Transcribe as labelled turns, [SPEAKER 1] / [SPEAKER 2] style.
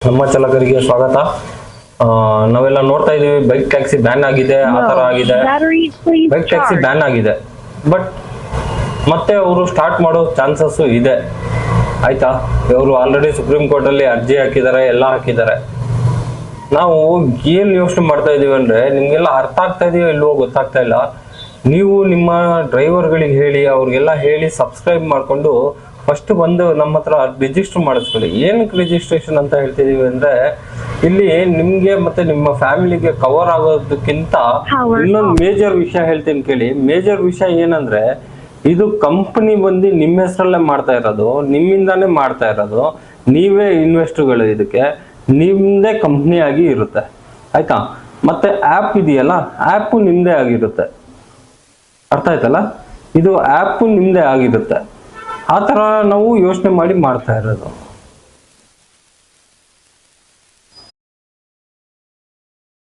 [SPEAKER 1] ನಮ್ಮ ಚಾಲಕರಿಗೆ ಸ್ವಾಗತ. ನಾವೆಲ್ಲ ನೋಡ್ತಾ ಇದೀವಿ ಬೈಕ್ ಟ್ಯಾಕ್ಸಿ ಬ್ಯಾನ್ ಆಗಿದೆ, ಆ ತರ ಆಗಿದೆ. ಬೈಕ್ ಟ್ಯಾಕ್ಸಿ ಬ್ಯಾನ್ ಆಗಿದೆ, ಬಟ್ ಮತ್ತೆ ಅವರು ಸ್ಟಾರ್ಟ್ ಮಾಡೋ ಚಾನ್ಸಸ್ ಇದೆ. ಆಯ್ತಾ, ಇವರು ಆಲ್ರೆಡಿ ಸುಪ್ರೀಂ ಕೋರ್ಟ್ ಅಲ್ಲಿ ಅರ್ಜಿ ಹಾಕಿದ್ದಾರೆ, ಎಲ್ಲ ಹಾಕಿದ್ದಾರೆ. ನಾವು ಏನ್ ಯೋಚನೆ ಮಾಡ್ತಾ ಇದೀವಿ ಅಂದ್ರೆ, ನಿಮ್ಗೆಲ್ಲ ಅರ್ಥ ಆಗ್ತಾ ಇದೆಯೋ ಇಲ್ವೋ ಗೊತ್ತಾಗ್ತಾ ಇಲ್ಲ. ನೀವು ನಿಮ್ಮ ಡ್ರೈವರ್ಗಳಿಗೆ ಹೇಳಿ, ಅವ್ರಿಗೆಲ್ಲ ಹೇಳಿ ಸಬ್ಸ್ಕ್ರೈಬ್ ಮಾಡ್ಕೊಂಡು ಫಸ್ಟ್ ಬಂದು ನಮ್ಮ ಹತ್ರ ರಿಜಿಸ್ಟರ್ ಮಾಡಿಸ್ಕೊಳ್ಳಿ. ಏನಕ್ಕೆ ರಿಜಿಸ್ಟ್ರೇಷನ್ ಅಂತ ಹೇಳ್ತಿದೀವಿ ಅಂದ್ರೆ, ಇಲ್ಲಿ ನಿಮ್ಗೆ ಮತ್ತೆ ನಿಮ್ಮ ಫ್ಯಾಮಿಲಿಗೆ ಕವರ್ ಆಗೋದಕ್ಕಿಂತ ಇನ್ನೊಂದು ಮೇಜರ್ ವಿಷಯ ಹೇಳ್ತೀನಿ ಕೇಳಿ. ಮೇಜರ್ ವಿಷಯ ಏನಂದ್ರೆ, ಇದು ಕಂಪನಿ ಬಂದು ನಿಮ್ಮ ಹೆಸರಲ್ಲೇ ಮಾಡ್ತಾ ಇರೋದು, ನಿಮ್ಮಿಂದಾನೇ ಮಾಡ್ತಾ ಇರೋದು, ನೀವೇ ಇನ್ವೆಸ್ಟ್ಗಳು, ಇದಕ್ಕೆ ನಿಮ್ದೇ ಕಂಪ್ನಿ ಆಗಿ ಇರುತ್ತೆ. ಆಯ್ತಾ, ಮತ್ತೆ ಆ್ಯಪ್ ಇದೆಯಲ್ಲ, ಆ್ಯಪ್ ನಿಮ್ದೇ ಆಗಿರುತ್ತೆ. ಅರ್ಥ ಆಯ್ತಲ್ಲ, ಇದು ಆ್ಯಪ್ ನಿಮ್ದೇ ಆಗಿರುತ್ತೆ. ಆ ಥರ ನಾವು ಯೋಚನೆ ಮಾಡಿ ಮಾಡ್ತಾ ಇರೋದು.